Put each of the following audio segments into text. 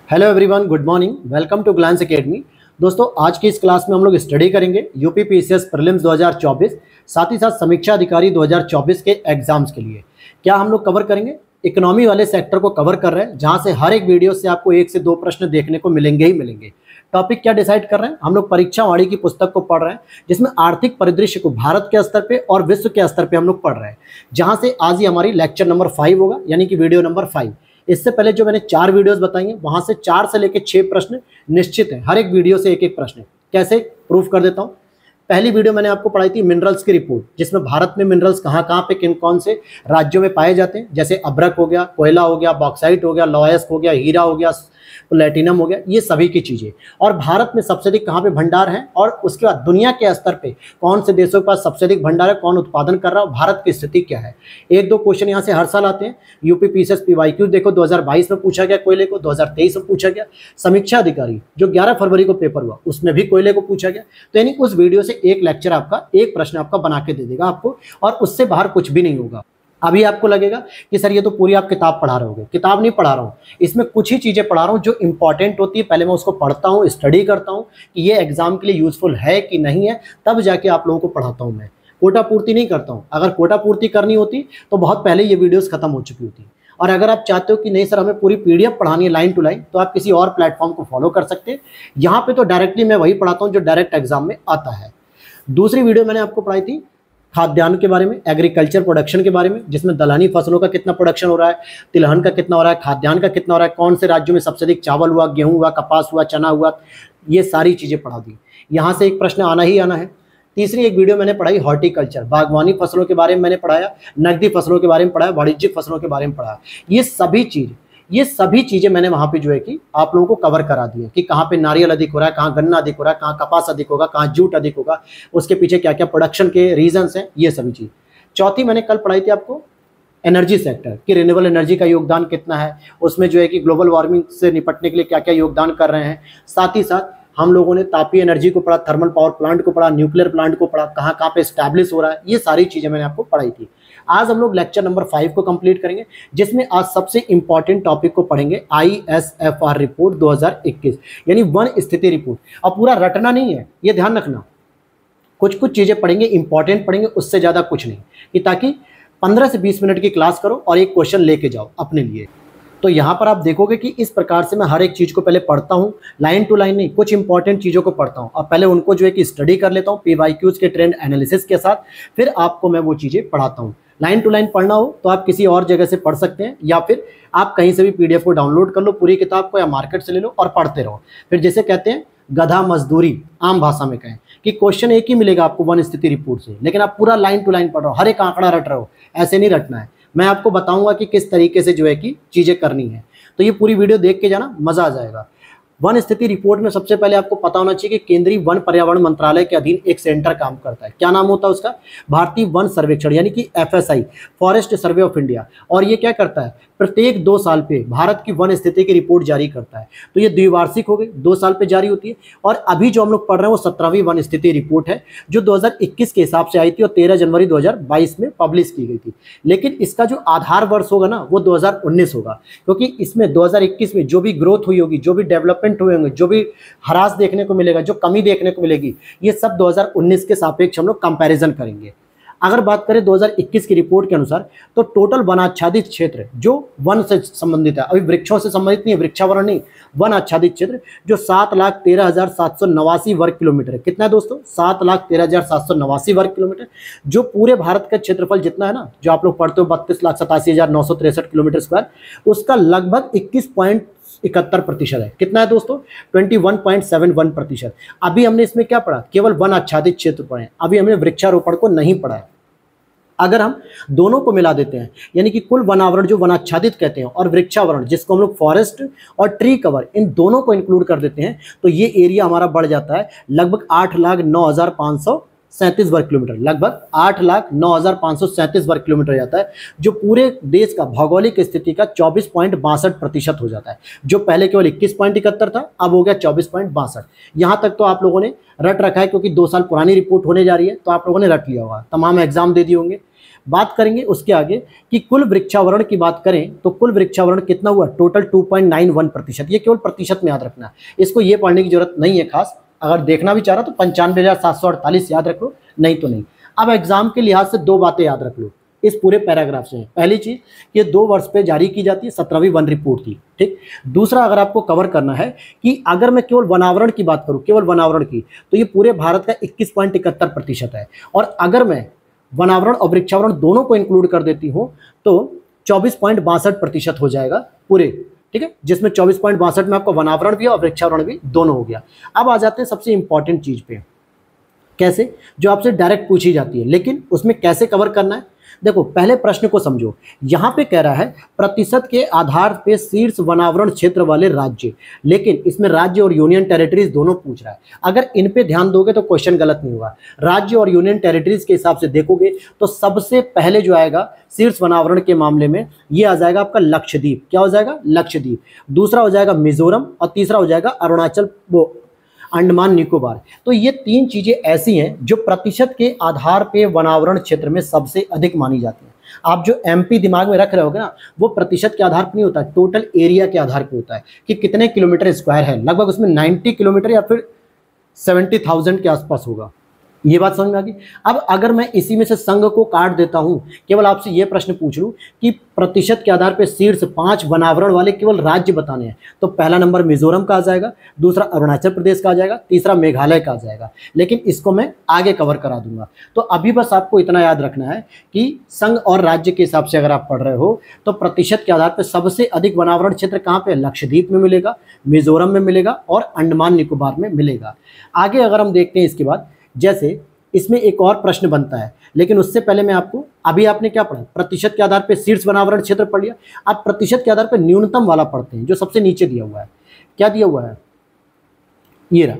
Hello everyone, good morning. Welcome to Glance academy. दोस्तों, आज की इस क्लास में हम लोग स्टडी करेंगे यूपी पीसीएस प्रीलिम्स 2024, साथ ही साथ समीक्षा अधिकारी 2024 के एग्जाम्स के लिए। क्या हम लोग कवर करेंगे? इकोनॉमी वाले सेक्टर को कवर कर रहे हैं, जहां से हर एक वीडियो से आपको 1 से 2 प्रश्न देखने को मिलेंगे ही मिलेंगे। टॉपिक क्या डिसाइड कर रहे हैं? हम लोग परीक्षा वाणी की पुस्तक को पढ़ रहे हैं, जिसमें आर्थिक परिदृश्य को भारत के स्तर पे और विश्व के स्तर पे हम लोग पढ़ रहे हैं, जहां से आज ही हमारी लेक्चर नंबर 5 होगा, यानी कि वीडियो नंबर 5। इससे पहले जो मैंने 4 वीडियोस बताई हैं, वहां से 4 से लेकर 6 प्रश्न निश्चित है। हर एक वीडियो से एक एक प्रश्न। कैसे प्रूफ कर देता हूं। पहली वीडियो मैंने आपको पढ़ाई थी मिनरल्स की रिपोर्ट, जिसमें भारत में मिनरल्स कहाँ कहाँ पे किन कौन से राज्यों में पाए जाते हैं, जैसे अब्रक हो गया, कोयला हो गया, बॉक्साइट हो गया, लॉयस्क हो गया, हीरा हो गया, प्लेटिनम हो गया, ये सभी की चीजें। और भारत में सबसे अधिक कहाँ पे भंडार है, और उसके बाद दुनिया के स्तर पे कौन से देशों के पास सबसे अधिक भंडार है, कौन उत्पादन कर रहा है, भारत की स्थिति क्या है। 1-2 क्वेश्चन यहाँ से हर साल आते हैं। यूपी पीसीएस पीवाईक्यू देखो 2022 में पूछा गया कोयले को, 2023 में पूछा गया। समीक्षा अधिकारी जो 11 फरवरी को पेपर हुआ, उसमें भी कोयले को पूछा गया। तो यानी उस वीडियो से एक लेक्चर आपका, एक प्रश्न आपका बना के दे देगा आपको, और उससे बाहर कुछ भी नहीं होगा। अभी आपको लगेगा कि सर ये तो पूरी आप किताब पढ़ा रहे होगे। किताब नहीं पढ़ा रहा हूँ, इसमें कुछ ही चीज़ें पढ़ा रहा हूँ जो इंपॉर्टेंट होती है। पहले मैं उसको पढ़ता हूँ, स्टडी करता हूँ कि ये एग्जाम के लिए यूजफुल है कि नहीं है, तब जाके आप लोगों को पढ़ाता हूँ। मैं कोटा पूर्ति नहीं करता हूँ। अगर कोटा पूर्ति करनी होती तो बहुत पहले ये वीडियोस खत्म हो चुकी होती। और अगर आप चाहते हो कि नहीं सर हमें पूरी पीडीएफ पढ़ानी है लाइन टू लाइन, तो आप किसी और प्लेटफॉर्म को फॉलो कर सकते हैं। यहाँ पे तो डायरेक्टली मैं वही पढ़ाता हूँ जो डायरेक्ट एग्जाम में आता है। दूसरी वीडियो मैंने आपको पढ़ाई थी खाद्यान्न के बारे में, एग्रीकल्चर प्रोडक्शन के बारे में, जिसमें दलहनी फसलों का कितना प्रोडक्शन हो रहा है, तिलहन का कितना हो रहा है, खाद्यान्न का कितना हो रहा है, कौन से राज्यों में सबसे अधिक चावल हुआ, गेहूं हुआ, कपास हुआ, चना हुआ, ये सारी चीज़ें पढ़ा दी। यहाँ से एक प्रश्न आना ही आना है। तीसरी एक वीडियो मैंने पढ़ाई हॉर्टिकल्चर, बागवानी फसलों के बारे में मैंने पढ़ाया, नकदी फसलों के बारे में पढ़ाया, वाणिज्यिक फसलों के बारे में पढ़ाया। ये सभी चीज़ें मैंने वहाँ पे जो है कि आप लोगों को कवर करा दी है कि कहाँ पे नारियल अधिक हो रहा है, कहाँ गन्ना अधिक हो रहा है, कहाँ कपास अधिक होगा, कहाँ जूट अधिक होगा, उसके पीछे क्या क्या प्रोडक्शन के रीजंस हैं, ये सभी चीज़। चौथी मैंने कल पढ़ाई थी आपको एनर्जी सेक्टर कि रिन्यूएबल एनर्जी का योगदान कितना है, उसमें जो है कि ग्लोबल वार्मिंग से निपटने के लिए क्या क्या योगदान कर रहे हैं। साथ ही साथ हम लोगों ने तापीय एनर्जी को पढ़ा, थर्मल पावर प्लांट को पढ़ा, न्यूक्लियर प्लांट को पढ़ा, कहाँ कहाँ पे स्टैब्लिश हो रहा है, ये सारी चीज़ें मैंने आपको पढ़ाई थी। आज हम लोग लेक्चर नंबर 5 को कंप्लीट करेंगे, जिसमें आज सबसे इंपॉर्टेंट टॉपिक को पढ़ेंगे ISFR रिपोर्ट 2021, यानी वन स्थिति रिपोर्ट। अब पूरा रटना नहीं है, ये ध्यान रखना। कुछ कुछ चीज़ें पढ़ेंगे, इंपॉर्टेंट पढ़ेंगे, उससे ज़्यादा कुछ नहीं, कि ताकि 15 से 20 मिनट की क्लास करो और एक क्वेश्चन लेके जाओ अपने लिए। तो यहाँ पर आप देखोगे कि इस प्रकार से मैं हर एक चीज़ को पहले पढ़ता हूँ, लाइन टू लाइन नहीं, कुछ इंपॉर्टेंट चीज़ों को पढ़ता हूँ और पहले उनको जो है कि स्टडी कर लेता हूँ पीवाईक्यूज के ट्रेंड एनालिसिस के साथ, फिर आपको मैं वो चीज़ें पढ़ाता हूँ। लाइन टू लाइन पढ़ना हो तो आप किसी और जगह से पढ़ सकते हैं, या फिर आप कहीं से भी पीडीएफ को डाउनलोड कर लो पूरी किताब को, या मार्केट से ले लो और पढ़ते रहो। फिर जैसे कहते हैं गधा मजदूरी, आम भाषा में कहें कि क्वेश्चन एक ही मिलेगा आपको वन स्थिति रिपोर्ट से, लेकिन आप पूरा लाइन टू लाइन पढ़ रहे हो, हर एक आंकड़ा रट रहे हो। ऐसे नहीं रटना है। मैं आपको बताऊंगा कि किस तरीके से जो है कि चीज़ें करनी है। तो ये पूरी वीडियो देख के जाना, मज़ा आ जाएगा। वन स्थिति रिपोर्ट में सबसे पहले आपको पता होना चाहिए कि केंद्रीय वन पर्यावरण मंत्रालय के अधीन एक सेंटर काम करता है। क्या नाम होता है उसका? भारतीय वन सर्वेक्षण, यानी कि FSI, forest survey of India. और ये क्या करता है? प्रत्येक 2 साल पे भारत की वन स्थिति की रिपोर्ट जारी करता है। तो ये द्विवार्षिक हो गई, 2 साल पे जारी होती है। और अभी जो हम लोग पढ़ रहे हैं वो 17वीं वन स्थिति रिपोर्ट है, जो 2021 के हिसाब से आई थी और 13 जनवरी 2022 में पब्लिश की गई थी। लेकिन इसका जो आधार वर्ष होगा ना, वो 2019 होगा, क्योंकि इसमें 2021 में जो भी ग्रोथ हुई होगी, जो भी डेवलपमेंट हुए होंगे, जो भी ह्रास देखने को मिलेगा, जो कमी देखने को मिलेगी, ये सब 2019 के सापेक्ष हम लोग कंपैरिजन करेंगे। अगर बात करें 2021 की रिपोर्ट के अनुसार, तो टोटल वनाच्छादित क्षेत्र जो वन से संबंधित है, अभी वृक्षों से संबंधित नहीं है, वृक्षावरण नहीं, वन आच्छादित क्षेत्र जो 7,13,789 वर्ग किलोमीटर है। कितना है दोस्तों? 7,13,789 वर्ग किलोमीटर, जो पूरे भारत का क्षेत्रफल जितना है ना, जो आप लोग पढ़ते हो 32,87,963 किलोमीटर स्क्वायर, उसका लगभग 21.71% है। कितना है दोस्तों? 21.71%। अभी हमने इसमें क्या पढ़ा? केवल वन आच्छादित क्षेत्र पढ़े, अभी हमने वृक्षारोपण को नहीं पढ़ा है। अगर हम दोनों को मिला देते हैं, यानी कि कुल वनावरण जो वनाच्छादित कहते हैं, और वृक्षावरण जिसको हम लोग फॉरेस्ट और ट्री कवर, इन दोनों को इंक्लूड कर देते हैं, तो ये एरिया हमारा बढ़ जाता है लगभग 8,09,537 वर्ग किलोमीटर, लगभग 8,09,537 वर्ग किलोमीटर जाता है, जो पूरे देश का भौगोलिक स्थिति का 24.62% हो जाता है। जो पहले केवल 21.71 था, अब हो गया 24.62। यहाँ तक तो आप लोगों ने रट रखा है, क्योंकि 2 साल पुरानी रिपोर्ट होने जा रही है, तो आप लोगों ने रट लिया होगा, तमाम एग्जाम दे दिए होंगे। बात करेंगे उसके आगे कि कुल वृक्षावरण की बात करें तो कुल वृक्षावरण कितना हुआ, टोटल 2.91%। ये केवल प्रतिशत में याद रखना है, इसको ये पढ़ने की जरूरत नहीं है खास। अगर देखना भी चाह रहा तो 95,748 याद रख लो, नहीं तो नहीं। अब एग्जाम के लिहाज से दो बातें याद रख लो इस पूरे पैराग्राफ से। पहली चीज, ये 2 वर्ष पे जारी की जाती है, 17वीं वन रिपोर्ट थी, ठीक। दूसरा, अगर आपको कवर करना है कि अगर मैं केवल वनावरण की बात करूं, केवल वनावरण की, तो ये पूरे भारत का 21.71% है। और अगर मैं वनावरण और वृक्षावरण दोनों को इंक्लूड कर देती हूँ तो 24.62% हो जाएगा पूरे, ठीक है, जिसमें 24.62 में आपको वनावरण भी और वृक्षावरण भी दोनों हो गया। अब आ जाते हैं सबसे इंपॉर्टेंट चीज पे, कैसे, जो आपसे डायरेक्ट पूछी जाती है, लेकिन उसमें कैसे कवर करना है। देखो, पहले प्रश्न को समझो। यहां पे कह रहा है प्रतिशत के आधार पे शीर्ष वनावरण क्षेत्र वाले राज्य, लेकिन इसमें राज्य और यूनियन टेरिटरीज दोनों पूछ रहा है। अगर इन पे ध्यान दोगे तो क्वेश्चन गलत नहीं होगा। राज्य और यूनियन टेरिटरीज के हिसाब से देखोगे तो सबसे पहले जो आएगा शीर्ष वनावरण के मामले में ये आ जाएगा आपका लक्षद्वीप। क्या हो जाएगा, लक्षद्वीप। दूसरा हो जाएगा मिजोरम और तीसरा हो जाएगा अरुणाचल, वो अंडमान निकोबार। तो ये 3 चीजें ऐसी हैं जो प्रतिशत के आधार पे वनावरण क्षेत्र में सबसे अधिक मानी जाती हैं। आप जो एमपी दिमाग में रख रहे होगे ना, वो प्रतिशत के आधार पर नहीं होता है, टोटल एरिया के आधार पर होता है कि कितने किलोमीटर स्क्वायर है। लगभग उसमें 90 किलोमीटर या फिर 70,000 के आसपास होगा। ये बात समझ में आ गई। अब अगर मैं इसी में से संघ को काट देता हूं, केवल आपसे ये प्रश्न पूछ लूं कि प्रतिशत के आधार पर शीर्ष 5 वनावरण वाले केवल राज्य बताने हैं, तो पहला नंबर मिजोरम का आ जाएगा, दूसरा अरुणाचल प्रदेश का आ जाएगा, तीसरा मेघालय का आ जाएगा। लेकिन इसको मैं आगे कवर करा दूंगा। तो अभी बस आपको इतना याद रखना है कि संघ और राज्य के हिसाब से अगर आप पढ़ रहे हो तो प्रतिशत के आधार पर सबसे अधिक वनावरण क्षेत्र कहाँ पे, लक्षद्वीप में मिलेगा, मिजोरम में मिलेगा और अंडमान निकोबार में मिलेगा। आगे अगर हम देखते हैं इसके बाद, जैसे इसमें एक और प्रश्न बनता है, लेकिन उससे पहले मैं आपको, अभी आपने क्या पढ़ा, प्रतिशत के आधार पर शीर्ष वनावरण क्षेत्र पढ़ लिया। आप प्रतिशत के आधार पर न्यूनतम वाला पढ़ते हैं, जो सबसे नीचे दिया हुआ है। क्या दिया हुआ है, ये रहा,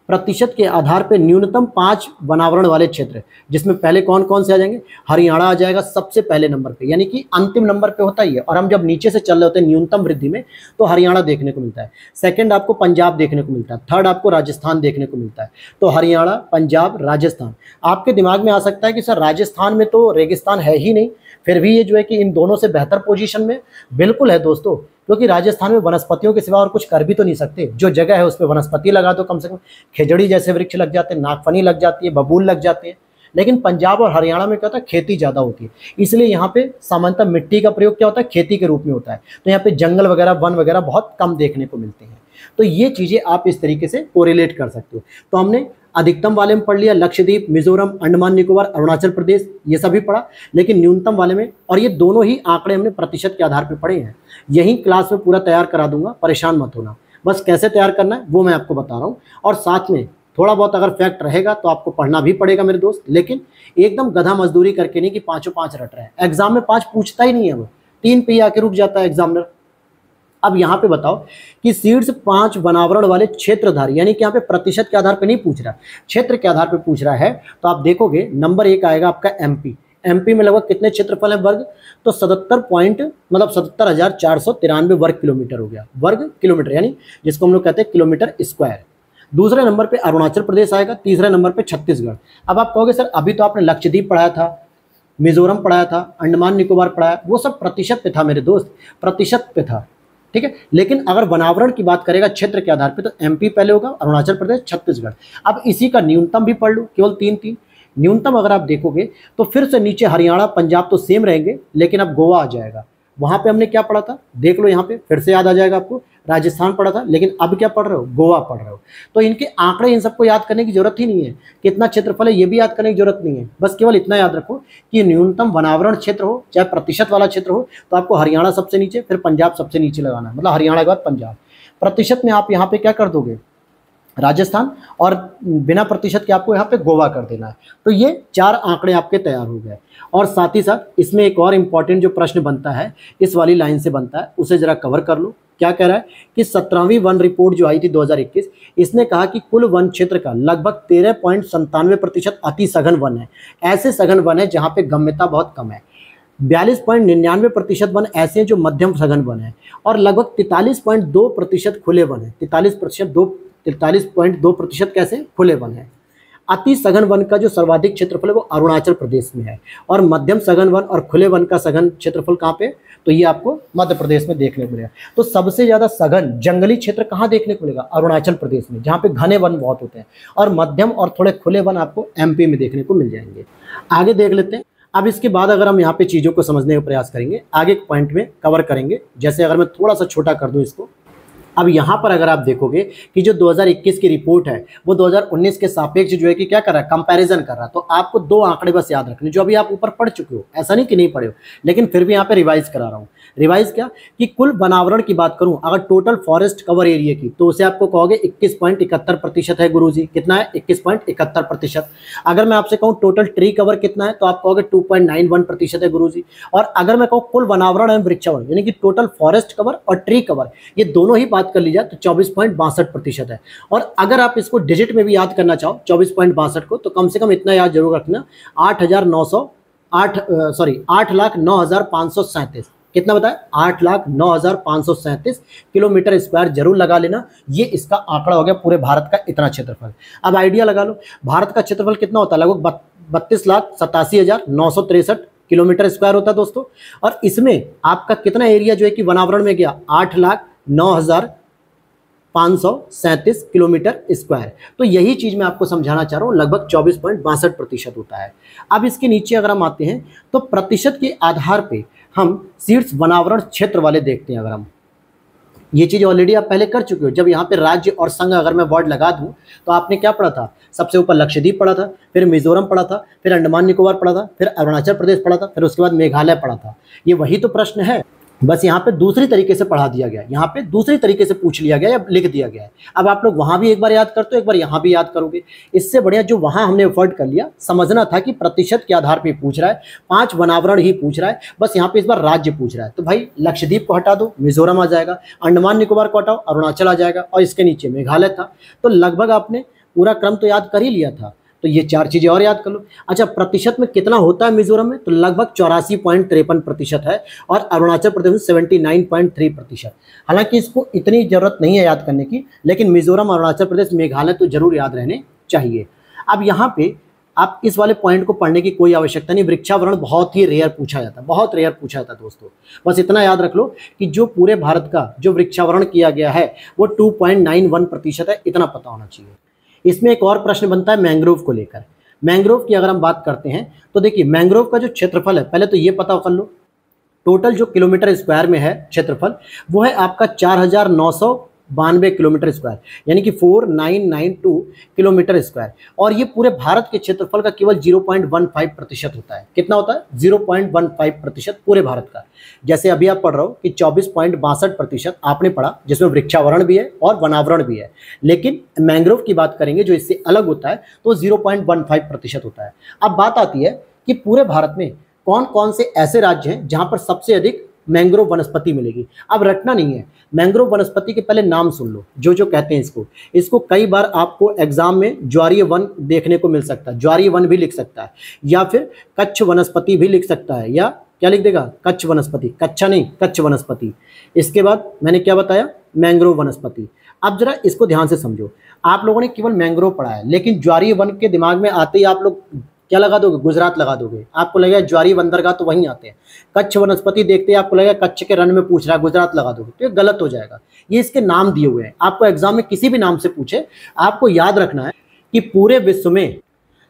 प्रतिशत के आधार पर न्यूनतम 5 वनावरण वाले क्षेत्र, जिसमें पहले कौन कौन से आ जाएंगे, हरियाणा आ जाएगा सबसे पहले नंबर पे, यानी कि अंतिम नंबर पे होता ही है। और हम जब नीचे से चल रहे होते हैं न्यूनतम वृद्धि में, तो हरियाणा देखने को मिलता है। सेकंड आपको पंजाब देखने को मिलता है। थर्ड आपको राजस्थान देखने को मिलता है। तो हरियाणा, पंजाब, राजस्थान। आपके दिमाग में आ सकता है कि सर राजस्थान में तो रेगिस्तान है ही नहीं, फिर भी ये जो है कि इन दोनों से बेहतर पोजीशन में। बिल्कुल है दोस्तों, क्योंकि राजस्थान में वनस्पतियों के सिवा और कुछ कर भी तो नहीं सकते। जो जगह है उस पर वनस्पति लगा दो, कम से कम खेजड़ी जैसे वृक्ष लग जाते हैं, नागफनी लग जाती है, बबूल लग जाते हैं। लेकिन पंजाब और हरियाणा में क्या होता है, खेती ज़्यादा होती है, इसलिए यहाँ पे सामान्यतः मिट्टी का प्रयोग क्या होता है, खेती के रूप में होता है। तो यहाँ पे जंगल वगैरह, वन वगैरह बहुत कम देखने को मिलते हैं। तो ये चीज़ें आप इस तरीके से कोरिलेट कर सकते हो। तो हमने अधिकतम वाले में पढ़ लिया लक्षद्वीप, मिजोरम, अंडमान निकोबार, अरुणाचल प्रदेश, ये सभी पढ़ा। लेकिन न्यूनतम वाले में, और ये दोनों ही आंकड़े हमने प्रतिशत के आधार पर पढ़े हैं। यही क्लास में पूरा तैयार करा दूंगा, परेशान मत होना। बस कैसे तैयार करना है वो मैं आपको बता रहा हूँ। और साथ में थोड़ा बहुत अगर फैक्ट रहेगा तो आपको पढ़ना भी पड़ेगा मेरे दोस्त, लेकिन एकदम गधा मजदूरी करके नहीं कि 5 रट रहे हैं। एग्जाम में 5 पूछता ही नहीं है, वो 3 पे ही आके रुक जाता है एग्जामिनर। अब यहाँ पे बताओ कि शीर्ष 5 वनावरण वाले क्षेत्रधारी, यानी कि यहाँ पे प्रतिशत के आधार पे नहीं पूछ रहा, क्षेत्र के आधार पे पूछ रहा है। तो आप देखोगे नंबर 1 आएगा आपका एमपी। एमपी में लगभग कितने क्षेत्रफल है वर्ग, तो 77,493 वर्ग किलोमीटर हो गया। वर्ग किलोमीटर यानी जिसको हम लोग कहते हैं किलोमीटर स्क्वायर। दूसरे नंबर पे अरुणाचल प्रदेश आएगा, तीसरे नंबर पे छत्तीसगढ़। अब आप कहोगे सर अभी तो आपने लक्षद्वीप पढ़ाया था, मिजोरम पढ़ाया था, अंडमान निकोबार पढ़ाया, वो सब प्रतिशत पे था मेरे दोस्त, प्रतिशत पे था, ठीक है। लेकिन अगर वनावरण की बात करेगा क्षेत्र के आधार पे, तो एमपी पहले होगा, अरुणाचल प्रदेश, छत्तीसगढ़। अब इसी का न्यूनतम भी पढ़ लो, केवल 3 न्यूनतम अगर आप देखोगे तो फिर से नीचे हरियाणा, पंजाब तो सेम रहेंगे, लेकिन अब गोवा आ जाएगा। वहां पे हमने क्या पढ़ा था, देख लो यहाँ पे, फिर से याद आ जाएगा आपको, राजस्थान पढ़ा था, लेकिन अब क्या पढ़ रहे हो, गोवा पढ़ रहे हो। तो इनके आंकड़े, इन सबको याद करने की जरूरत ही नहीं है। कितना क्षेत्रफल है ये भी याद करने की जरूरत नहीं है। बस केवल इतना याद रखो कि न्यूनतम वनावरण क्षेत्र हो, चाहे प्रतिशत वाला क्षेत्र हो, तो आपको हरियाणा सबसे नीचे, फिर पंजाब सबसे नीचे लगाना है, मतलब हरियाणा के बाद पंजाब। प्रतिशत में आप यहाँ पे क्या कर दोगे, राजस्थान, और बिना प्रतिशत के आपको यहाँ पे गोवा कर देना है। तो ये 4 आंकड़े आपके तैयार हो गए। और साथ ही साथ इसमें एक और इम्पॉर्टेंट जो प्रश्न बनता है, इस वाली लाइन से बनता है, उसे जरा कवर कर लो। क्या कह रहा है कि 17वीं वन रिपोर्ट जो आई थी 2021, इसने कहा कि कुल वन क्षेत्र का लगभग 13.97% अति सघन वन है। ऐसे सघन वन है जहाँ पे गम्यता बहुत कम है। 42.99% वन ऐसे हैं जो मध्यम सघन वन है, और लगभग 43.2% खुले वन है। 43.2% कैसे खुले वन है। अति सघन वन का जो सर्वाधिक क्षेत्रफल है वो अरुणाचल प्रदेश में है, और मध्यम सघन वन और खुले वन का सघन क्षेत्रफल कहाँ पे, तो ये आपको मध्य प्रदेश में देखने को मिलेगा। तो सबसे ज्यादा सघन जंगली क्षेत्र कहाँ देखने को मिलेगा, अरुणाचल प्रदेश में, जहाँ पे घने वन बहुत होते हैं, और मध्यम और थोड़े खुले वन आपको एमपी में देखने को मिल जाएंगे। आगे देख लेते हैं। अब इसके बाद अगर हम यहाँ पे चीजों को समझने का प्रयास करेंगे, आगे एक पॉइंट में कवर करेंगे। जैसे अगर मैं थोड़ा सा छोटा कर दूं इसको, अब यहाँ पर अगर आप देखोगे कि जो 2021 की रिपोर्ट है वो 2019 के सापेक्ष जो है कि क्या कर रहा है, कंपैरिजन कर रहा है। तो आपको दो आंकड़े बस याद रखने, जो अभी आप ऊपर पढ़ चुके हो, ऐसा नहीं कि नहीं पढ़े हो, लेकिन फिर भी यहाँ पे रिवाइज करा रहा हूँ। रिवाइज क्या कि कुल वनावरण की बात करूं, अगर टोटल फॉरेस्ट कवर एरिया की, तो उसे आपको कहोगे 21.71% है गुरुजी। कितना है, 21.71%। अगर मैं आपसे कहूं टोटल ट्री कवर कितना है, तो आप कहोगे 2.91% है गुरुजी। और अगर मैं कहूं कुल वनावरण एवं वृक्षावरण, यानी कि टोटल फॉरेस्ट कवर और ट्री कवर, ये दोनों ही बात कर ली जाए तो 24.62% है। और अगर आप इसको डिजिट में भी याद करना चाहो 24.62 को, तो कम से कम इतना याद जरूर रखना, 8,09,537। कितना बताया, 8,09,537 किलोमीटर स्क्वायर जरूर लगा लेना। ये इसका आंकड़ा हो गया पूरे भारत का इतना क्षेत्रफल। अब आइडिया लगा लो, भारत का क्षेत्रफल कितना होता है, लगभग 32,87,963 किलोमीटर स्क्वायर होता है दोस्तों। और इसमें आपका कितना एरिया जो है कि वनावरण में गया, 8,09,537 किलोमीटर स्क्वायर। तो यही चीज मैं आपको समझाना चाह रहा हूं, लगभग 24.62% होता है। अब इसके नीचे अगर हम आते हैं तो प्रतिशत के आधार पे हम शीर्ष वनावरण क्षेत्र वाले देखते हैं। अगर हम ये चीज ऑलरेडी आप पहले कर चुके हो, जब यहाँ पे राज्य और संघ अगर मैं वर्ड लगा दूं, तो आपने क्या पढ़ा था, सबसे ऊपर लक्षद्वीप पढ़ा था, फिर मिजोरम पढ़ा था, फिर अंडमान निकोबार पढ़ा था, फिर अरुणाचल प्रदेश पढ़ा था, फिर उसके बाद मेघालय पढ़ा था। ये वही तो प्रश्न है, बस यहाँ पे दूसरी तरीके से पढ़ा दिया गया, यहाँ पे दूसरी तरीके से पूछ लिया गया या लिख दिया गया है। अब आप लोग वहां भी एक बार याद करते हो, एक बार यहाँ भी याद करोगे। इससे बढ़िया जो वहां हमने एफर्ट कर लिया, समझना था कि प्रतिशत के आधार पे पूछ रहा है, 5 वनावरण ही पूछ रहा है, बस यहाँ पे इस बार राज्य पूछ रहा है। तो भाई लक्षद्वीप को हटा दो, मिजोरम आ जाएगा, अंडमान निकोबार को हटाओ, अरुणाचल आ जाएगा, और इसके नीचे मेघालय था। तो लगभग आपने पूरा क्रम तो याद कर ही लिया था। तो ये 4 चीजें और याद कर लो। अच्छा, प्रतिशत में कितना होता है मिजोरम में, तो लगभग 84.53% है, और अरुणाचल प्रदेश में 79.3%। हालांकि इसको इतनी जरूरत नहीं है याद करने की, लेकिन मिजोरम, अरुणाचल प्रदेश, मेघालय तो जरूर याद रहने चाहिए। अब यहाँ पे आप इस वाले पॉइंट को पढ़ने की कोई आवश्यकता नहीं, वृक्षावरण बहुत ही रेयर पूछा जाता है, बहुत रेयर पूछा जाता है दोस्तों। बस इतना याद रख लो कि जो पूरे भारत का जो वृक्षावरण किया गया है वो 2.91% है, इतना पता होना चाहिए। इसमें एक और प्रश्न बनता है मैंग्रोव को लेकर। मैंग्रोव की अगर हम बात करते हैं तो देखिए, मैंग्रोव का जो क्षेत्रफल है, पहले तो ये पता कर लो, टोटल जो किलोमीटर स्क्वायर में है क्षेत्रफल, वो है आपका 4,992 किलोमीटर स्क्वायर, यानी कि 4992 किलोमीटर स्क्वायर। और ये पूरे भारत के क्षेत्रफल का केवल 0.15% होता है। कितना होता है, 0.15% पूरे भारत का। जैसे अभी आप पढ़ रहे हो कि 24.62% आपने पढ़ा, जिसमें वृक्षावरण भी है और वनावरण भी है। लेकिन मैंग्रोव की बात करेंगे जो इससे अलग होता है, तो 0.15% होता है। अब बात आती है कि पूरे भारत में कौन कौन से ऐसे राज्य हैं जहां पर सबसे अधिक मैंग्रोव वनस्पति मिलेगी। अब रटना नहीं है, मैंग्रोव वनस्पति के पहले नाम सुन लो, जो जो कहते हैं इसको कई बार आपको एग्जाम में ज्वारीय वन देखने को मिल सकता है, ज्वारीय वन भी लिख सकता है, या फिर कच्छ वनस्पति भी लिख सकता है, या क्या लिख देगा, कच्छ वनस्पति, कच्चा नहीं, कच्छ वनस्पति। इसके बाद मैंने क्या बताया, मैंग्रोव वनस्पति। अब जरा इसको ध्यान से समझो, आप लोगों ने केवल मैंग्रोव पढ़ा है, लेकिन ज्वारीय वन के दिमाग में आते ही आप लोग क्या लगा दोगे, गुजरात लगा दोगे। आपको लगेगा ज्वारीय बंदरगाह तो वहीं आते हैं। कच्छ वनस्पति देखते ही आपको लगेगा कच्छ के रन में पूछ रहा है, गुजरात लगा दोगे, तो ये गलत हो जाएगा। ये इसके नाम दिए हुए हैं, आपको एग्जाम में किसी भी नाम से पूछे, आपको याद रखना है कि पूरे विश्व में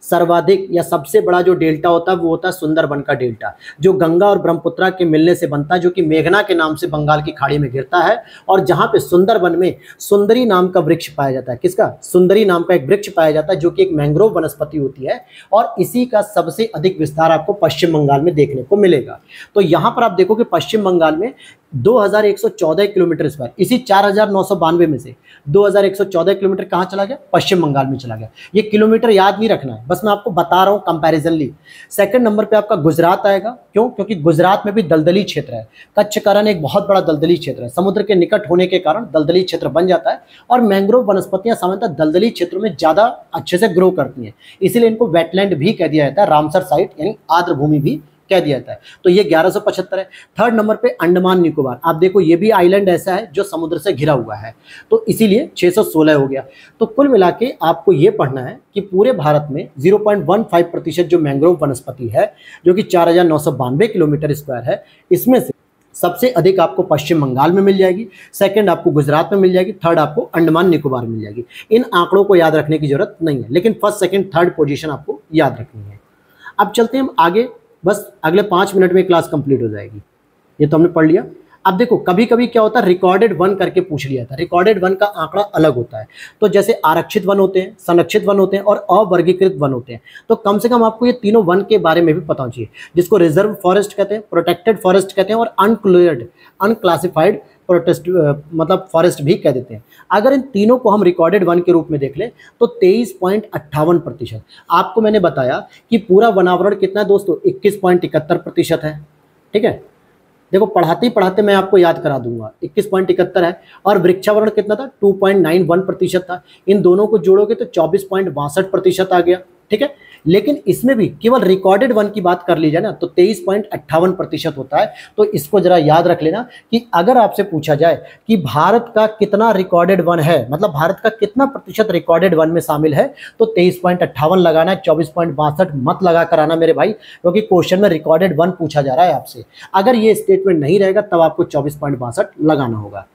सर्वाधिक या सबसे बड़ा जो डेल्टा होता है वो होता है सुंदरबन का डेल्टा, जो गंगा और ब्रह्मपुत्रा के मिलने से बनता है, जो कि मेघना के नाम से बंगाल की खाड़ी में गिरता है, और जहां पे सुंदरबन में सुंदरी नाम का वृक्ष पाया जाता है। किसका, सुंदरी नाम का एक वृक्ष पाया जाता है, जो कि एक मैंग्रोव वनस्पति होती है, और इसी का सबसे अधिक विस्तार आपको पश्चिम बंगाल में देखने को मिलेगा। तो यहां पर आप देखो कि पश्चिम बंगाल में 2114 किलोमीटर स्क्वायर, इसी 4992 में से 2114 किलोमीटर कहाँ चला गया, पश्चिम बंगाल में चला गया। ये किलोमीटर याद नहीं रखना है, बस मैं आपको बता रहा हूँ कंपैरिजनली। सेकंड नंबर पे आपका गुजरात आएगा, क्यों, क्योंकि गुजरात में भी दलदली क्षेत्र है। कच्छ का रण एक बहुत बड़ा दलदली क्षेत्र है, समुद्र के निकट होने के कारण दलदली क्षेत्र बन जाता है, और मैंग्रोव वनस्पतियां सामान्यतः दलदली क्षेत्रों में ज्यादा अच्छे से ग्रो करती हैं, इसीलिए इनको वेटलैंड भी कह दिया जाता है, रामसर साइट यानी आर्द्र भूमि भी कह दिया जाता है। तो ये 1175 है। थर्ड नंबर पे अंडमान निकोबार, आप देखो ये भी आइलैंड ऐसा है जो समुद्र से घिरा हुआ है, तो इसीलिए 616 हो गया। तो कुल मिला के आपको ये पढ़ना है कि पूरे भारत में 0.15% जो मैंग्रोव वनस्पति है, जो कि 4992 किलोमीटर स्क्वायर है, इसमें से सबसे अधिक आपको पश्चिम बंगाल में मिल जाएगी, सेकंड आपको गुजरात में मिल जाएगी, थर्ड आपको अंडमान निकोबार में मिल जाएगी। इन आंकड़ों को याद रखने की जरूरत नहीं है, लेकिन फर्स्ट सेकंड थर्ड पोजीशन आपको याद रखनी है। अब चलते हैं हम आगे, बस अगले 5 मिनट में क्लास कंप्लीट हो जाएगी। ये तो हमने पढ़ लिया। अब देखो कभी कभी क्या होता है, रिकॉर्डेड वन करके पूछ लिया था। रिकॉर्डेड वन का आंकड़ा अलग होता है। तो जैसे आरक्षित वन होते हैं, संरक्षित वन होते हैं और अवर्गीकृत वन होते हैं। तो कम से कम आपको ये तीनों वन के बारे में भी पता होना चाहिए, जिसको रिजर्व फॉरेस्ट कहते हैं, प्रोटेक्टेड फॉरेस्ट कहते हैं और अनक्लियर्ड अनक्लासिफाइड प्रोटेस्ट मतलब फॉरेस्ट भी कह देते हैं। अगर इन तीनों को हम रिकॉर्डेड वन के रूप में देख लें तो 23.58%। आपको मैंने बताया कि पूरा वनावरण कितना है दोस्तों, 21.71% है। ठीक है, देखो पढ़ाते ही पढ़ाते मैं आपको याद करा दूंगा, 21.71 है। और वृक्षावरण कितना था, 2.91% था। इन दोनों को जोड़ोगे तो 24.62% आ गया। ठीक है, लेकिन इसमें भी केवल रिकॉर्डेड वन की बात कर ली जाए ना तो 23.58% होता है। तो इसको जरा याद रख लेना कि अगर आपसे पूछा जाए कि भारत का कितना रिकॉर्डेड वन है, मतलब भारत का कितना प्रतिशत रिकॉर्डेड वन में शामिल है, तो 23.58 लगाना है, 24.62 मत लगा कर आना मेरे भाई, क्योंकि क्वेश्चन में रिकॉर्डेड वन पूछा जा रहा है आपसे। अगर ये स्टेटमेंट नहीं रहेगा तब आपको 24.62 लगाना होगा।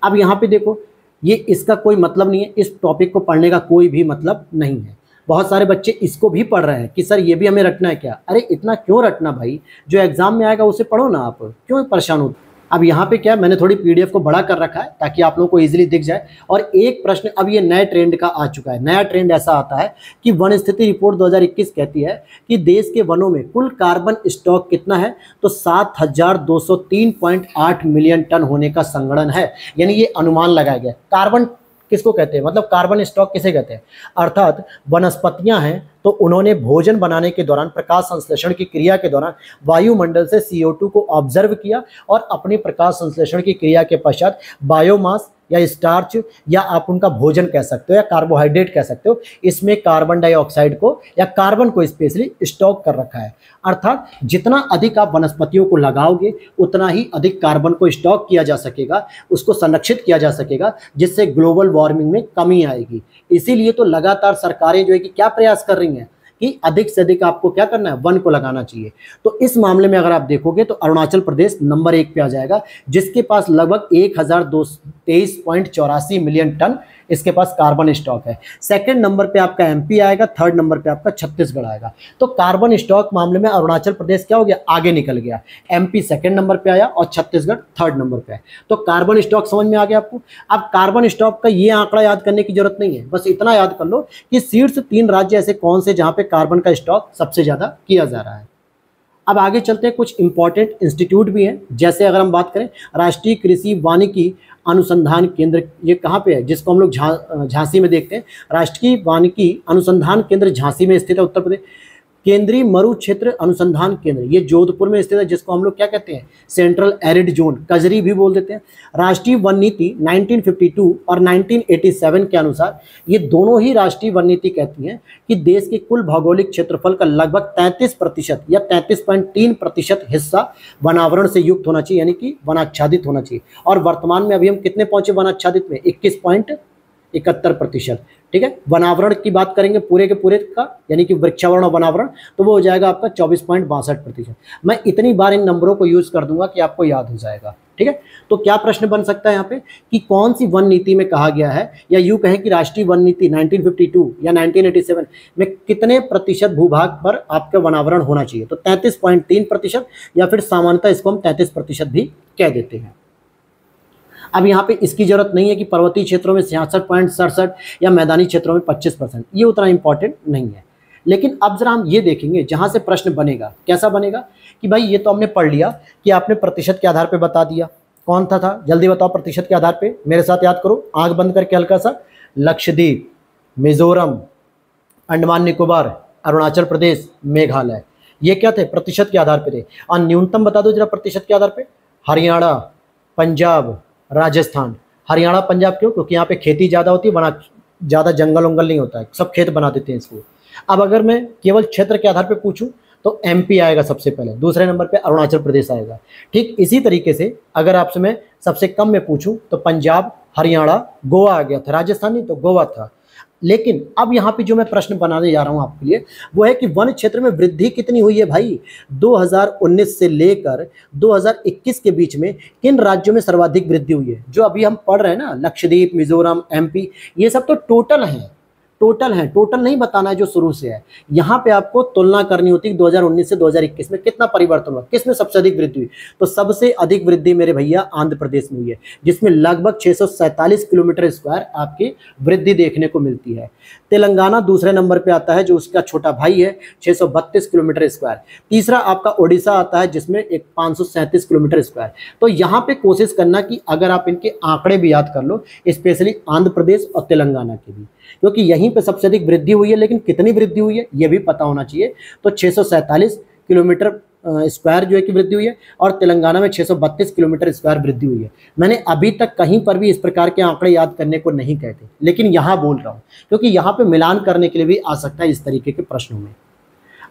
अब यहाँ पे देखो, ये इसका कोई मतलब नहीं है, इस टॉपिक को पढ़ने का कोई भी मतलब नहीं है। बहुत सारे बच्चे इसको भी पढ़ रहे हैं कि सर ये भी हमें रटना है क्या। अरे इतना क्यों रटना भाई, जो एग्जाम में आएगा उसे पढ़ो ना, आप क्यों परेशान होते। अब यहाँ पे क्या, मैंने थोड़ी पीडीएफ को बड़ा कर रखा है ताकि आप लोगों को इजीली दिख जाए। और एक प्रश्न अब ये नए ट्रेंड का आ चुका है। नया ट्रेंड ऐसा आता है कि वन स्थिति रिपोर्ट 2021 कहती है कि देश के वनों में कुल कार्बन स्टॉक कितना है, तो 7203.8 मिलियन टन होने का संगणन है। यानी ये अनुमान लगाया गया। कार्बन किसको कहते हैं, मतलब कार्बन स्टॉक किसे कहते हैं, अर्थात वनस्पतियां हैं तो उन्होंने भोजन बनाने के दौरान, प्रकाश संश्लेषण की क्रिया के दौरान वायुमंडल से CO2 को ऑब्जर्व किया और अपनी प्रकाश संश्लेषण की क्रिया के पश्चात बायोमास या स्टार्च या आप उनका भोजन कह सकते हो या कार्बोहाइड्रेट कह सकते हो, इसमें कार्बन डाइऑक्साइड को या कार्बन को स्पेशली स्टॉक कर रखा है। अर्थात जितना अधिक आप वनस्पतियों को लगाओगे उतना ही अधिक कार्बन को स्टॉक किया जा सकेगा, उसको संरक्षित किया जा सकेगा, जिससे ग्लोबल वार्मिंग में कमी आएगी। इसीलिए तो लगातार सरकारें जो है कि क्या प्रयास कर रही हैं कि अधिक से अधिक आपको क्या करना है, वन को लगाना चाहिए। तो इस मामले में अगर आप देखोगे तो अरुणाचल प्रदेश नंबर 1 पे आ जाएगा, जिसके पास लगभग 1223.84 मिलियन टन इसके पास कार्बन स्टॉक है। सेकंड नंबर पे आपका MP आएगा, थर्ड नंबर पे आपका छत्तीसगढ़ आएगा। तो कार्बन स्टॉक मामले में अरुणाचल प्रदेश क्या हो गया, आगे निकल गया। MP सेकंड नंबर पे आया और छत्तीसगढ़ थर्ड नंबर पे है। तो कार्बन स्टॉक समझ में आ गया आपको। अब कार्बन स्टॉक का ये आंकड़ा याद करने की जरूरत नहीं है, बस इतना याद कर लो कि शीर्ष 3 राज्य ऐसे कौन से जहां पे कार्बन का स्टॉक सबसे ज्यादा किया जा रहा है। अब आगे चलते हैं, कुछ इंपॉर्टेंट इंस्टीट्यूट भी हैं। जैसे अगर हम बात करें राष्ट्रीय कृषि वानिकी अनुसंधान केंद्र, ये कहाँ पे है, जिसको हम लोग झांसी में देखते हैं। राष्ट्रीय वानिकी अनुसंधान केंद्र झांसी में स्थित है, उत्तर प्रदेश। केंद्रीय मरु क्षेत्र अनुसंधान केंद्र, ये जोधपुर में स्थित है, जिसको हम लोग क्या कहते हैं, सेंट्रल एरिड जोन, कजरी भी बोल देते हैं। राष्ट्रीय वन नीति 1952 और 1987 के अनुसार ये दोनों ही राष्ट्रीय वन नीति कहती हैं कि देश के कुल भौगोलिक क्षेत्रफल का लगभग 33% या 33.3% हिस्सा वनावरण से युक्त होना चाहिए, यानी कि वनाच्छादित होना चाहिए। और वर्तमान में अभी हम कितने पहुंचे वनाच्छादित में, 21.71%। ठीक है, वनावरण की बात करेंगे पूरे के पूरे का, यानी कि वृक्षावरण और वनावरण, तो वो हो जाएगा आपका 24.62%। मैं इतनी बार इन नंबरों को यूज कर दूंगा कि आपको याद हो जाएगा। ठीक है, तो क्या प्रश्न बन सकता है यहाँ पे कि कौन सी वन नीति में कहा गया है, या यूं कहें कि राष्ट्रीय वन नीति 1952 या 1987 में कितने प्रतिशत भूभाग पर आपका वनावरण होना चाहिए, तो 33.3%, या फिर सामान्यतः इसको हम 33% भी कह देते हैं। अब यहाँ पे इसकी जरूरत नहीं है कि पर्वतीय क्षेत्रों में 66.67 या मैदानी क्षेत्रों में 25%, ये उतना इंपॉर्टेंट नहीं है। लेकिन अब जरा हम ये देखेंगे जहाँ से प्रश्न बनेगा, कैसा बनेगा कि भाई ये तो हमने पढ़ लिया कि आपने प्रतिशत के आधार पे बता दिया, कौन था जल्दी बताओ प्रतिशत के आधार पे, मेरे साथ याद करो, आंख बंद करके हल्का सा। लक्षद्वीप, मिजोरम, अंडमान निकोबार, अरुणाचल प्रदेश, मेघालय, ये क्या थे, प्रतिशत के आधार पे थे। और न्यूनतम बता दो जरा प्रतिशत के आधार पे, हरियाणा, पंजाब, राजस्थान। हरियाणा पंजाब क्यों, क्योंकि यहाँ पे खेती ज़्यादा होती है, वना ज़्यादा जंगल उंगल नहीं होता है, सब खेत बना देते हैं इसको। अब अगर मैं केवल क्षेत्र के आधार पे पूछूं तो एमपी आएगा सबसे पहले, दूसरे नंबर पे अरुणाचल प्रदेश आएगा। ठीक इसी तरीके से अगर आपसे मैं सबसे कम में पूछूं तो पंजाब, हरियाणा, गोवा आ गया था, राजस्थान नहीं तो गोवा था। लेकिन अब यहाँ पे जो मैं प्रश्न बनाने जा रहा हूँ आपके लिए वो है कि वन क्षेत्र में वृद्धि कितनी हुई है भाई। 2019 से लेकर 2021 के बीच में किन राज्यों में सर्वाधिक वृद्धि हुई है? जो अभी हम पढ़ रहे हैं ना, लक्षद्वीप, मिजोरम, एमपी, ये सब तो टोटल हैं, टोटल है, टोटल नहीं बताना है जो शुरू से है। यहाँ पे आपको तुलना करनी होती है 2019 से 2021 में कितना परिवर्तन हुआ, किसमें सबसे अधिक वृद्धि हुई। तो सबसे अधिक वृद्धि मेरे भैया आंध्र प्रदेश में हुई है, जिसमें लगभग 647 किलोमीटर स्क्वायर आपकी वृद्धि देखने को मिलती है। तेलंगाना दूसरे नंबर पे आता है, जो उसका छोटा भाई है, 632 किलोमीटर स्क्वायर। तीसरा आपका ओडिशा आता है, जिसमें एक 537 किलोमीटर स्क्वायर। तो यहाँ पे कोशिश करना कि अगर आप इनके आंकड़े भी याद कर लो, स्पेशली आंध्र प्रदेश और तेलंगाना के भी, क्योंकि यहीं पे सबसे अधिक वृद्धि हुई है। लेकिन कितनी वृद्धि हुई है ये भी पता होना चाहिए। तो 647 किलोमीटर स्क्वायर जो है कि वृद्धि हुई है, और तेलंगाना में 632 किलोमीटर स्क्वायर वृद्धि हुई है। मैंने अभी तक कहीं पर भी इस प्रकार के आंकड़े याद करने को नहीं कहते, लेकिन यहाँ बोल रहा हूँ क्योंकि यहाँ पे मिलान करने के लिए भी आ सकता है इस तरीके के प्रश्नों में।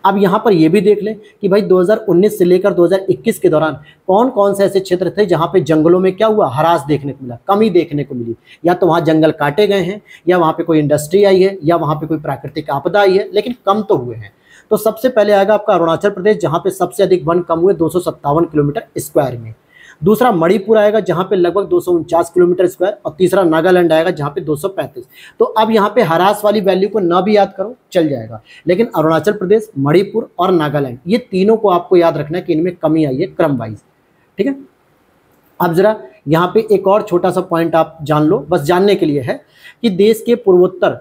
अब यहाँ पर यह भी देख लें कि भाई 2019 से लेकर 2021 के दौरान कौन कौन से ऐसे क्षेत्र थे जहाँ पे जंगलों में क्या हुआ, ह्रास देखने को मिला, कमी देखने को मिली। या तो वहाँ जंगल काटे गए हैं, या वहाँ पे कोई इंडस्ट्री आई है, या वहाँ पे कोई प्राकृतिक आपदा आई है, लेकिन कम तो हुए हैं। तो सबसे पहले आएगा आपका अरुणाचल प्रदेश, जहाँ पे सबसे अधिक वन कम हुए 257 किलोमीटर स्क्वायर में। दूसरा मणिपुर आएगा, जहाँ पे लगभग 249 किलोमीटर स्क्वायर, और तीसरा नागालैंड आएगा, जहाँ पे 235। तो अब यहाँ पे ह्रास वाली वैल्यू को ना भी याद करो चल जाएगा, लेकिन अरुणाचल प्रदेश, मणिपुर और नागालैंड, ये तीनों को आपको याद रखना है कि इनमें कमी आई है क्रम वाइज। ठीक है, अब जरा यहाँ पे एक और छोटा सा पॉइंट आप जान लो, बस जानने के लिए है कि देश के पूर्वोत्तर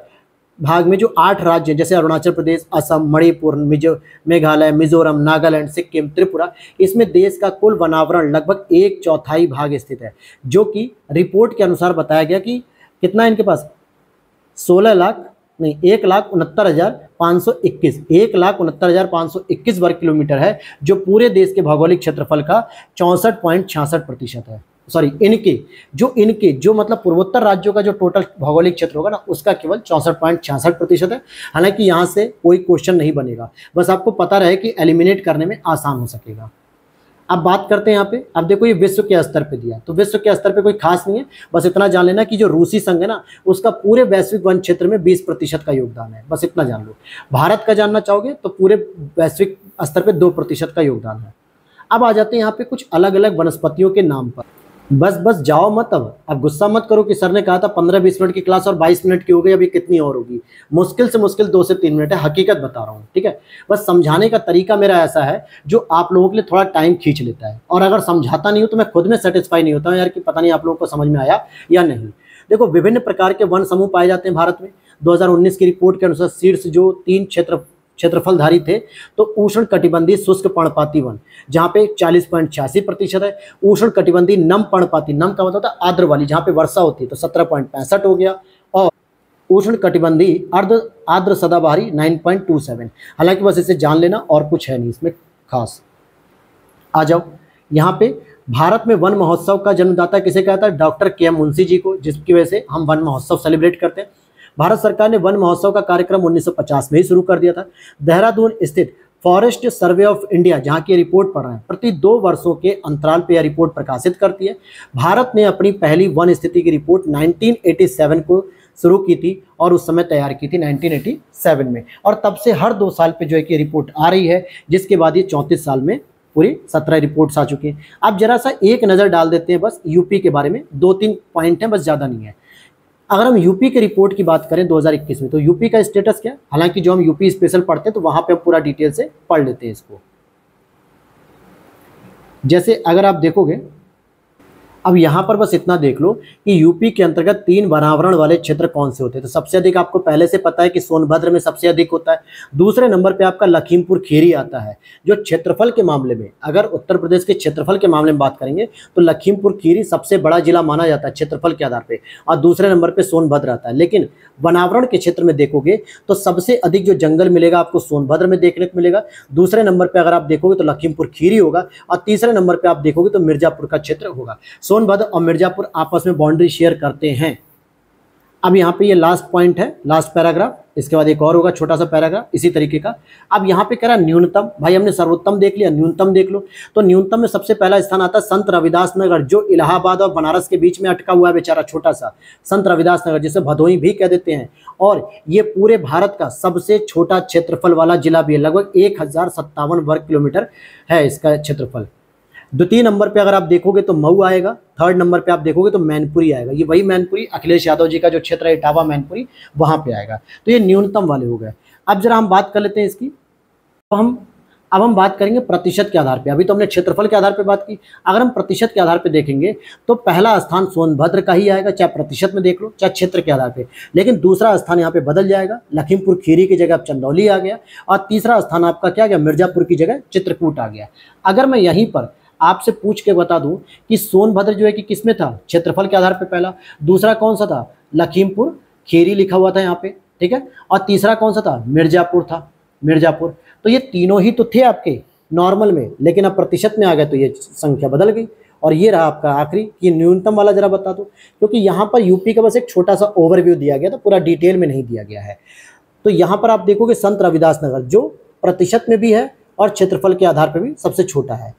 भाग में जो 8 राज्य हैं, जैसे अरुणाचल प्रदेश, असम, मणिपुर, मेघालय, मिजोरम, नागालैंड, सिक्किम, त्रिपुरा, इसमें देश का कुल वनावरण लगभग 1/4 भाग स्थित है, जो कि रिपोर्ट के अनुसार बताया गया कि कितना है इनके पास, 1,69,521 वर्ग किलोमीटर है, जो पूरे देश के भौगोलिक क्षेत्रफल का 64.66% है। सॉरी, इनके जो मतलब पूर्वोत्तर राज्यों का जो टोटल भौगोलिक क्षेत्र होगा ना, उसका केवल 64.66% है। हालांकि यहाँ से कोई क्वेश्चन नहीं बनेगा, बस आपको पता रहे कि एलिमिनेट करने में आसान हो सकेगा। अब बात करते हैं यहाँ पे, अब देखो ये विश्व के स्तर पे दिया, तो विश्व के स्तर पे कोई खास नहीं है, बस इतना जान लेना कि जो रूसी संघ है ना, उसका पूरे वैश्विक वन क्षेत्र में 20% का योगदान है, बस इतना जान लो। भारत का जानना चाहोगे तो पूरे वैश्विक स्तर पे 2% का योगदान है। अब आ जाते हैं यहाँ पे कुछ अलग अलग वनस्पतियों के नाम पर। बस जाओ मत, अब गुस्सा मत करो कि सर ने कहा था 15-20 मिनट की क्लास और 22 मिनट की हो गई, अभी कितनी और होगी। मुश्किल से मुश्किल 2 से 3 मिनट है, हकीकत बता रहा हूँ। ठीक है, बस समझाने का तरीका मेरा ऐसा है जो आप लोगों के लिए थोड़ा टाइम खींच लेता है, और अगर समझाता नहीं हूँ तो मैं खुद में सेटिस्फाई नहीं होता हूँ यार कि पता नहीं आप लोगों को समझ में आया या नहीं। देखो, विभिन्न प्रकार के वन समूह पाए जाते हैं भारत में। 2019 की रिपोर्ट के अनुसार शीर्ष जो 3 क्षेत्रफलधारी थे, तो उष्ण कटिबंधीय शुष्क पर्णपाती वन, जहाँ पे 40.86% है। उष्ण कटिबंधीय नम पर्णपाती, नम का मतलब होता है आर्द्र वाली, जहाँ पे वर्षा होती है, तो 17.65 हो गया। और उष्ण कटिबंधीय आर्द्र सदाबहारी 9.27। हालांकि बस इसे जान लेना, और कुछ है नहीं इसमें खास। आ जाओ यहाँ पे, भारत में वन महोत्सव का जन्मदाता किसे कहता है? डॉक्टर के एम मुंशी जी को, जिसकी वजह से हम वन महोत्सव सेलिब्रेट करते हैं। भारत सरकार ने वन महोत्सव का कार्यक्रम 1950 में ही शुरू कर दिया था। देहरादून स्थित फॉरेस्ट सर्वे ऑफ इंडिया, जहाँ की रिपोर्ट पढ़ रहे हैं, प्रति 2 वर्षों के अंतराल पर यह रिपोर्ट प्रकाशित करती है। भारत ने अपनी पहली वन स्थिति की रिपोर्ट 1987 को शुरू की थी, और उस समय तैयार की थी 1987 में, और तब से हर 2 साल पे जो है कि रिपोर्ट आ रही है, जिसके बाद ये 34 साल में पूरी 17 रिपोर्ट्स आ चुकी हैं। अब जरा सा एक नज़र डाल देते हैं बस यूपी के बारे में, 2-3 पॉइंट हैं, बस ज़्यादा नहीं है। अगर हम यूपी के रिपोर्ट की बात करें 2021 में, तो यूपी का स्टेटस क्या है? हालांकि जो हम यूपी स्पेशल पढ़ते हैं तो वहां पे हम पूरा डिटेल से पढ़ लेते हैं इसको। जैसे अगर आप देखोगे, अब यहाँ पर बस इतना देख लो कि यूपी के अंतर्गत 3 वनावरण वाले क्षेत्र कौन से होते हैं। तो सबसे अधिक आपको पहले से पता है कि सोनभद्र में सबसे अधिक होता है। दूसरे नंबर पे आपका लखीमपुर खीरी आता है। जो क्षेत्रफल के मामले में, अगर उत्तर प्रदेश के क्षेत्रफल के मामले में बात करेंगे तो लखीमपुर खीरी सबसे बड़ा जिला माना जाता है क्षेत्रफल के आधार पर, और दूसरे नंबर पर सोनभद्र आता है। लेकिन वनावरण के क्षेत्र में देखोगे तो सबसे अधिक जो जंगल मिलेगा आपको सोनभद्र में देखने को मिलेगा। दूसरे नंबर पर अगर आप देखोगे तो लखीमपुर खीरी होगा, और तीसरे नंबर पर आप देखोगे तो मिर्जापुर का क्षेत्र होगा। सोनभद्र और मिर्जापुर आपस में बाउंड्री शेयर करते हैं। अब यहाँ पे ये लास्ट पॉइंट है, लास्ट पैराग्राफ, इसके बाद एक और होगा छोटा सा पैराग्राफ इसी तरीके का। अब यहाँ पे कह रहा है न्यूनतम, भाई हमने सर्वोत्तम देख लिया, न्यूनतम देख लो। तो न्यूनतम में सबसे पहला स्थान आता है संत रविदास नगर, जो इलाहाबाद और बनारस के बीच में अटका हुआ है बेचारा छोटा सा संत रविदास नगर, जिसे भदोही भी कह देते हैं। और ये पूरे भारत का सबसे छोटा क्षेत्रफल वाला जिला भी है, लगभग 1057 वर्ग किलोमीटर है इसका क्षेत्रफल। द्वितीय नंबर पे अगर आप देखोगे तो मऊ आएगा, थर्ड नंबर पे आप देखोगे तो मैनपुरी आएगा। ये वही मैनपुरी, अखिलेश यादव जी का जो क्षेत्र है इटावा मैनपुरी, वहां पे आएगा। तो ये न्यूनतम वाले हो गए। अब जरा हम बात कर लेते हैं इसकी। तो हम बात करेंगे प्रतिशत के आधार पे। अभी तो हमने क्षेत्रफल के आधार पे बात की, अगर हम प्रतिशत के आधार पे देखेंगे तो पहला स्थान सोनभद्र का ही आएगा, चाहे प्रतिशत में देख लो चाहे क्षेत्र के आधार पे। लेकिन दूसरा स्थान यहाँ पे बदल जाएगा, लखीमपुर खीरी की जगह अब चंदौली आ गया, और तीसरा स्थान आपका क्या गया, मिर्जापुर की जगह चित्रकूट आ गया। अगर मैं यहीं पर आपसे पूछ के बता दूं कि सोनभद्र जो है कि किसमें था, क्षेत्रफल के आधार पे पहला, दूसरा कौन सा था, लखीमपुर खीरी लिखा हुआ था यहाँ पे, ठीक है, और तीसरा कौन सा था, मिर्जापुर था, मिर्जापुर। तो ये तीनों ही तो थे आपके नॉर्मल में, लेकिन अब प्रतिशत में आ गए तो ये संख्या बदल गई। और ये रहा आपका आखिरी, ये न्यूनतम वाला जरा बता दो, क्योंकि यहाँ पर यूपी का बस एक छोटा सा ओवरव्यू दिया गया था, पूरा डिटेल में नहीं दिया गया है। तो यहाँ पर आप देखोगे संत रविदास नगर जो प्रतिशत में भी है और क्षेत्रफल के आधार पर भी सबसे छोटा है।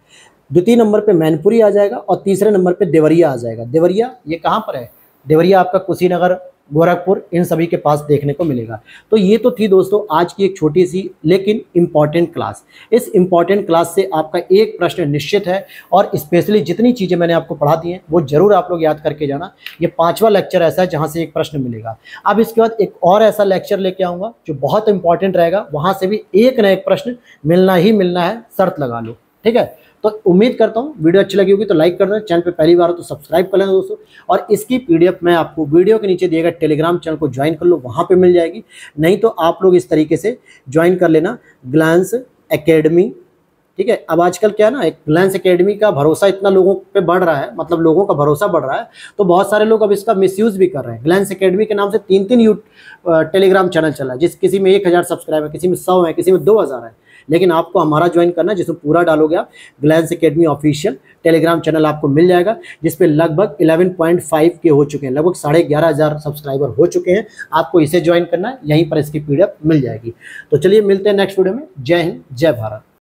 द्वितीय नंबर पे मैनपुरी आ जाएगा और तीसरे नंबर पे देवरिया आ जाएगा। देवरिया ये कहाँ पर है, देवरिया आपका कुशीनगर, गोरखपुर, इन सभी के पास देखने को मिलेगा। तो ये तो थी दोस्तों आज की एक छोटी सी लेकिन इम्पॉर्टेंट क्लास। इस इम्पॉर्टेंट क्लास से आपका एक प्रश्न निश्चित है, और स्पेशली जितनी चीज़ें मैंने आपको पढ़ा दी हैं वो जरूर आप लोग याद करके जाना। ये 5वां लेक्चर ऐसा है जहाँ से एक प्रश्न मिलेगा। अब इसके बाद एक और ऐसा लेक्चर लेके आऊँगा जो बहुत इंपॉर्टेंट रहेगा, वहाँ से भी एक न एक प्रश्न मिलना ही मिलना है, शर्त लगा लो, ठीक है। तो उम्मीद करता हूँ वीडियो अच्छी लगी होगी तो लाइक कर देना, चैनल पे पहली बार हो तो सब्सक्राइब कर लेना दोस्तों। और इसकी पीडीएफ मैं आपको वीडियो के नीचे दिए गए टेलीग्राम चैनल को ज्वाइन कर लो, वहाँ पे मिल जाएगी। नहीं तो आप लोग इस तरीके से ज्वाइन कर लेना ग्लैंस एकेडमी, ठीक है। अब आजकल क्या है ना, एक ग्लैंस एकेडमी का भरोसा इतना लोगों पे बढ़ रहा है, मतलब लोगों का भरोसा बढ़ रहा है, तो बहुत सारे लोग अब इसका मिसयूज़ भी कर रहे हैं। ग्लैंस एकेडमी के नाम से 3-3 टेलीग्राम चैनल चला है, किसी में 1000 सब्सक्राइबर है, किसी में 100 है, किसी में 2000 है। लेकिन आपको हमारा ज्वाइन करना है, जिसमें पूरा डालोगे आप Glance academy official Telegram channel आपको मिल जाएगा, जिसपे लगभग 11.5 के हो चुके हैं, लगभग 11,500 सब्सक्राइबर हो चुके हैं। आपको इसे ज्वाइन करना है, यहीं पर इसकी पीडीएफ मिल जाएगी। तो चलिए मिलते हैं नेक्स्ट वीडियो में। जय हिंद, जय भारत।